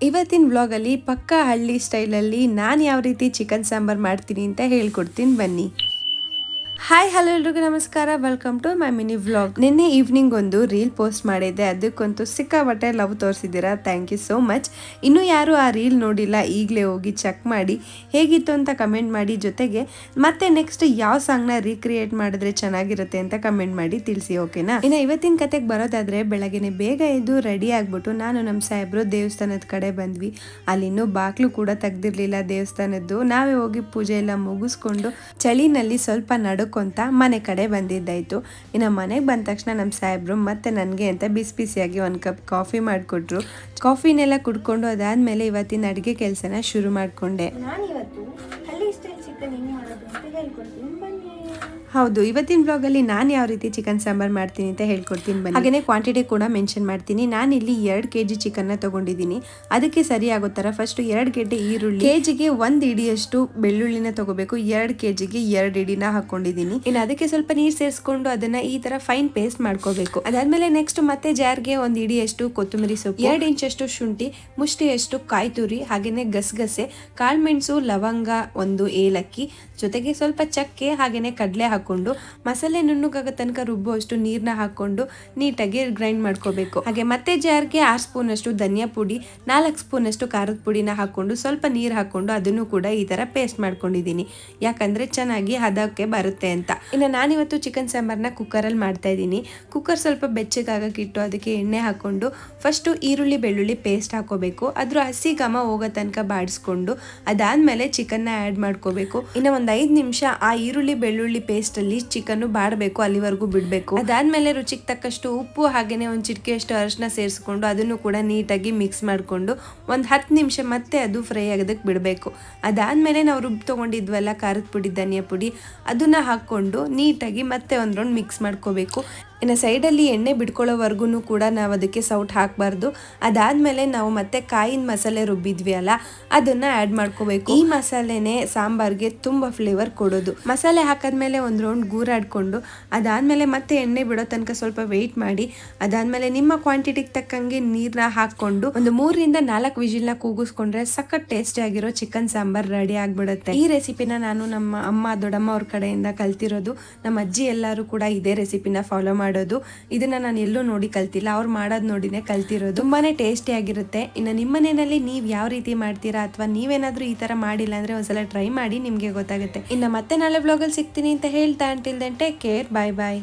ಇವತ್ತಿನ ವ್ಲಾಗಲ್ಲಿ ಪಕ್ಕಾ ಹಳ್ಳಿ ಸ್ಟೈಲಲ್ಲಿ ನಾನು ಯಾವ ರೀತಿ ಚಿಕನ್ ಸಾಂಬಾರ್ ಮಾಡ್ತೀನಿ ಅಂತ ಹೇಳ್ಕೊಡ್ತೀನಿ ಬನ್ನಿ. ಹಾಯ್ ಹಲೋ ಎಲ್ರಿಗೂ ನಮಸ್ಕಾರ, welcome to my mini vlog. ನಿನ್ನೆ ಈವ್ನಿಂಗ್ ಒಂದು ರೀಲ್ ಪೋಸ್ಟ್ ಮಾಡಿದ್ದೆ, ಅದಕ್ಕಂತೂ ಸಿಕ್ಕಾಪಟ್ಟೆ ಲವ್ ತೋರಿಸಿದ್ದೀರಾ, ಥ್ಯಾಂಕ್ ಯು ಸೋ ಮಚ್. ಇನ್ನೂ ಯಾರು ಆ ರೀಲ್ ನೋಡಿಲ್ಲ ಈಗಲೇ ಹೋಗಿ ಚೆಕ್ ಮಾಡಿ ಹೇಗಿತ್ತು ಅಂತ ಕಮೆಂಟ್ ಮಾಡಿ, ಜೊತೆಗೆ ಮತ್ತೆ ನೆಕ್ಸ್ಟ್ ಯಾವ ಸಾಂಗ್ನ ರೀಕ್ರಿಯೇಟ್ ಮಾಡಿದ್ರೆ ಚೆನ್ನಾಗಿರುತ್ತೆ ಅಂತ ಕಮೆಂಟ್ ಮಾಡಿ ತಿಳಿಸಿ, ಓಕೆನಾ? ಇನ್ನು ಇವತ್ತಿನ ಕತೆಗೆ ಬರೋದಾದ್ರೆ, ಬೆಳಗ್ಗೆನೆ ಬೇಗ ಎದ್ದು ರೆಡಿ ಆಗ್ಬಿಟ್ಟು ನಾನು ನಮ್ಮ ಸಾಹೇಬ್ರು ದೇವಸ್ಥಾನದ ಕಡೆ ಬಂದ್ವಿ. ಅಲ್ಲಿ ಇನ್ನೂ ಬಾಗ್ಲು ಕೂಡ ತೆಗ್ದಿರ್ಲಿಲ್ಲ ದೇವಸ್ಥಾನದ್ದು. ನಾವೇ ಹೋಗಿ ಪೂಜೆ ಎಲ್ಲ ಮುಗಿಸ್ಕೊಂಡು ಚಳಿನಲ್ಲಿ ಸ್ವಲ್ಪ ನಡ್ಕೊಂತ ಮನೆ ಕಡೆ ಬಂದಿದ್ದಾಯ್ತು. ಇನ್ನು ಮನೆಗೆ ಬಂದ ತಕ್ಷಣ ನಮ್ಮ ಸಾಹೇಬ್ರು ಮತ್ತೆ ನನಗೆ ಅಂತ ಬಿಸಿ ಬಿಸಿಯಾಗಿ ಒಂದು ಕಪ್ ಕಾಫಿ ಮಾಡಿಕೊಟ್ರು. ಕಾಫಿನೆಲ್ಲ ಕುಡ್ಕೊಂಡು ಅದಾದ್ಮೇಲೆ ಇವತ್ತಿನ ಅಡುಗೆ ಕೆಲಸನ ಶುರು ಮಾಡಿಕೊಂಡೆ. ನಾನಿವತ್ತು ಹಳ್ಳಿ ಸ್ಟೈಲ್ ಚಿಕನ್ ಹೆಂಗೆ ಮಾಡೋದು ಅಂತ ಹೇಳ್ಕೊಡ್ತೀನಿ, ಬನ್ನಿ. ಹೌದು, ಇವತ್ತಿನ ಬ್ಲಾಗಲ್ಲಿ ನಾನು ಯಾವ ರೀತಿ ಚಿಕನ್ ಸಾಂಬಾರ್ ಮಾಡ್ತೀನಿ ಅಂತ ಹೇಳ್ಕೊಡ್ತೀನಿ ಬನ್ನಿ. ಹಾಗೆಯೇ ಕ್ವಾಂಟಿಟಿ ಕೂಡ ಮೆನ್ಷನ್ ಮಾಡ್ತೀನಿ. ನಾನಿಲ್ಲಿ 2 kg ಚಿಕನ್ನ ತೊಗೊಂಡಿದ್ದೀನಿ. ಅದಕ್ಕೆ ಸರಿ ಆಗೋ ಥರ ಫಸ್ಟ್ 2 ಗೆಡ್ಡೆ ಈರುಳ್ಳಿ, ಕೆಜಿಗೆ 1 ಇಡಿಯಷ್ಟು ಬೆಳ್ಳುಳ್ಳಿನ ತೊಗೋಬೇಕು. 2 kgಗೆ 2 ಇಡಿನ ಹಾಕೊಂಡಿದ್ದೀನಿ. ಇನ್ನು ಅದಕ್ಕೆ ಸ್ವಲ್ಪ ನೀರು ಸೇರಿಸ್ಕೊಂಡು ಅದನ್ನ ಈ ಥರ ಫೈನ್ ಪೇಸ್ಟ್ ಮಾಡ್ಕೋಬೇಕು. ಅದಾದ್ಮೇಲೆ ನೆಕ್ಸ್ಟ್ ಮತ್ತೆ ಜಾರ್ಗೆ 1 ಇಡಿಯಷ್ಟು ಕೊತ್ತಂಬರಿ ಸೊಪ್ಪು, 2 ಇಂಚಷ್ಟು ಶುಂಠಿ, ಮುಷ್ಟಿಯಷ್ಟು ಕಾಯಿ ತುರಿ, ಹಾಗೆಯೇ ಗಸಗಸೆ, ಕಾಳುಮೆಣಸು, ಲವಂಗ, 1 ಏಲಕ್ಕಿ, ಜೊತೆಗೆ ಸ್ವಲ್ಪ ಚಕ್ಕೆ, ಹಾಗೆಯೇ ಕಡಲೆ ಹಾಕೊಂಡು ಮಸಾಲೆ ನುಣ್ಣಗಾಗೋ ತನಕ ರುಬ್ಬುವಷ್ಟು ನೀರನ್ನ ಹಾಕೊಂಡು ನೀಟಾಗಿ ಗ್ರೈಂಡ್ ಮಾಡ್ಕೋಬೇಕು. ಹಾಗೆ ಮತ್ತೆ ಜಾರ್ಗೆ 6 ಸ್ಪೂನ್ ಅಷ್ಟು ಧನಿಯಾ ಪುಡಿ, 4 ಸ್ಪೂನ್ ಅಷ್ಟು ಖಾರದ ಪುಡಿನ ಹಾಕೊಂಡು ಸ್ವಲ್ಪ ನೀರು ಹಾಕೊಂಡು ಅದನ್ನು ಕೂಡ ಈ ತರ ಪೇಸ್ಟ್ ಮಾಡ್ಕೊಂಡಿದ್ದೀನಿ, ಯಾಕಂದ್ರೆ ಚೆನ್ನಾಗಿ ಹದಕ್ಕೆ ಬರುತ್ತೆ ಅಂತ. ಇನ್ನು ನಾನಿವತ್ತು ಚಿಕನ್ ಸಾಂಬಾರ್ನ ಕುಕ್ಕರಲ್ಲಿ ಮಾಡ್ತಾ ಇದ್ದೀನಿ. ಕುಕ್ಕರ್ ಸ್ವಲ್ಪ ಬೆಚ್ಚಗಾಗಕ್ಕಿಟ್ಟು ಅದಕ್ಕೆ ಎಣ್ಣೆ ಹಾಕೊಂಡು ಫಸ್ಟು ಈರುಳ್ಳಿ ಬೆಳ್ಳುಳ್ಳಿ ಪೇಸ್ಟ್ ಹಾಕೋಬೇಕು. ಅದ್ರ ಹಸಿ ಘಮ ಹೋಗೋ ತನಕ ಬಾಡಿಸ್ಕೊಂಡು ಅದಾದ್ಮೇಲೆ ಚಿಕನ್ನ ಆ್ಯಡ್ ಮಾಡ್ಕೋಬೇಕು. ಇನ್ನು ಒಂದು 5 ನಿಮಿಷ ಆ ಈರುಳ್ಳಿ ಬೆಳ್ಳುಳ್ಳಿ ಪೇಸ್ಟ್ ಅಲ್ಲಿ ಚಿಕನ್ ಬಾಡಬೇಕು, ಅಲ್ಲಿವರೆಗೂ ಬಿಡಬೇಕು. ಅದಾದ್ಮೇಲೆ ರುಚಿಗೆ ತಕ್ಕಷ್ಟು ಉಪ್ಪು, ಹಾಗೇನೆ ಒಂದು ಚಿಟಿಕೆಯಷ್ಟು ಅರಿಶಿನ ಸೇರಿಸ್ಕೊಂಡು ಅದನ್ನು ಕೂಡ ನೀಟಾಗಿ ಮಿಕ್ಸ್ ಮಾಡಿಕೊಂಡು ಒಂದು 10 ನಿಮಿಷ ಮತ್ತೆ ಅದು ಫ್ರೈ ಆಗೋದಕ್ಕೆ ಬಿಡಬೇಕು. ಅದಾದ್ಮೇಲೆ ನಾವು ತಗೊಂಡಿದ್ವಲ್ಲ ಖಾರದ ಪುಡಿ, ಧನಿಯಾ ಪುಡಿ, ಅದನ್ನ ಹಾಕೊಂಡು ನೀಟಾಗಿ ಮತ್ತೆ ಒಂದು ರೌಂಡ್ ಮಿಕ್ಸ್ ಮಾಡ್ಕೋಬೇಕು. ಇನ್ನು ಸೈಡಲ್ಲಿ ಎಣ್ಣೆ ಬಿಡ್ಕೊಳ್ಳೋವರೆಗೂ ಕೂಡ ನಾವು ಅದಕ್ಕೆ ಸೌಟ್ ಹಾಕಬಾರ್ದು. ಅದಾದಮೇಲೆ ನಾವು ಮತ್ತೆ ಕಾಯಿನ ಮಸಾಲೆ ರುಬ್ಬಿದ್ವಿ ಅಲ್ಲ, ಅದನ್ನು ಆ್ಯಡ್ ಮಾಡ್ಕೋಬೇಕು. ಈ ಮಸಾಲೆನೇ ಸಾಂಬಾರ್ಗೆ ತುಂಬ ಫ್ಲೇವರ್ ಕೊಡೋದು. ಮಸಾಲೆ ಹಾಕಿದ್ಮೇಲೆ ಒಂದು ರೌಂಡ್ ಗೂರಾಡ್ಕೊಂಡು ಅದಾದಮೇಲೆ ಮತ್ತೆ ಎಣ್ಣೆ ಬಿಡೋ ತನಕ ಸ್ವಲ್ಪ ವೆಯ್ಟ್ ಮಾಡಿ, ಅದಾದಮೇಲೆ ನಿಮ್ಮ ಕ್ವಾಂಟಿಟಿಗೆ ತಕ್ಕಂಗೆ ನೀರನ್ನ ಹಾಕ್ಕೊಂಡು ಒಂದು 3 ರಿಂದ 4 ವಿಜಿಲ್ನ ಕೂಗಿಸ್ಕೊಂಡ್ರೆ ಸಖತ್ ಟೇಸ್ಟಿ ಆಗಿರೋ ಚಿಕನ್ ಸಾಂಬಾರ್ ರೆಡಿ ಆಗಿಬಿಡುತ್ತೆ. ಈ ರೆಸಿಪಿನ ನಾನು ನಮ್ಮ ಅಮ್ಮ ದೊಡ್ಡಮ್ಮ ಅವ್ರ ಕಡೆಯಿಂದ ಕಲ್ತಿರೋದು. ನಮ್ಮ ಅಜ್ಜಿ ಎಲ್ಲರೂ ಕೂಡ ಇದೇ ರೆಸಿಪಿನ ಫಾಲೋ ಮಾಡೋದು. ಇದನ್ನ ನಾನು ಎಲ್ಲೂ ನೋಡಿ ಕಲ್ತಿಲ್ಲ, ಅವ್ರು ಮಾಡೋದು ನೋಡಿನೇ ಕಲ್ತಿರೋದು. ತುಂಬಾನೇ ಟೇಸ್ಟಿ ಆಗಿರುತ್ತೆ. ಇನ್ನು ನಿಮ್ಮ ಮನೆಯಲ್ಲಿ ನೀವು ಯಾವ ರೀತಿ ಮಾಡ್ತೀರಾ, ಅಥವಾ ನೀವೇನಾದ್ರೂ ಈ ತರ ಮಾಡಿಲ್ಲ ಅಂದ್ರೆ ಒಂದ್ಸಲ ಟ್ರೈ ಮಾಡಿ, ನಿಮ್ಗೆ ಗೊತ್ತಾಗುತ್ತೆ. ಇನ್ನು ಮತ್ತೆ ನಾಳೆ ವ್ಲಾಗಲ್ಲಿ ಸಿಗ್ತೀನಿ ಅಂತ ಹೇಳ್ತಾ, ಅಂಟಿಲ್ ದೆನ್ ಟೇಕ್ ಕೇರ್, ಬಾಯ್ ಬಾಯ್.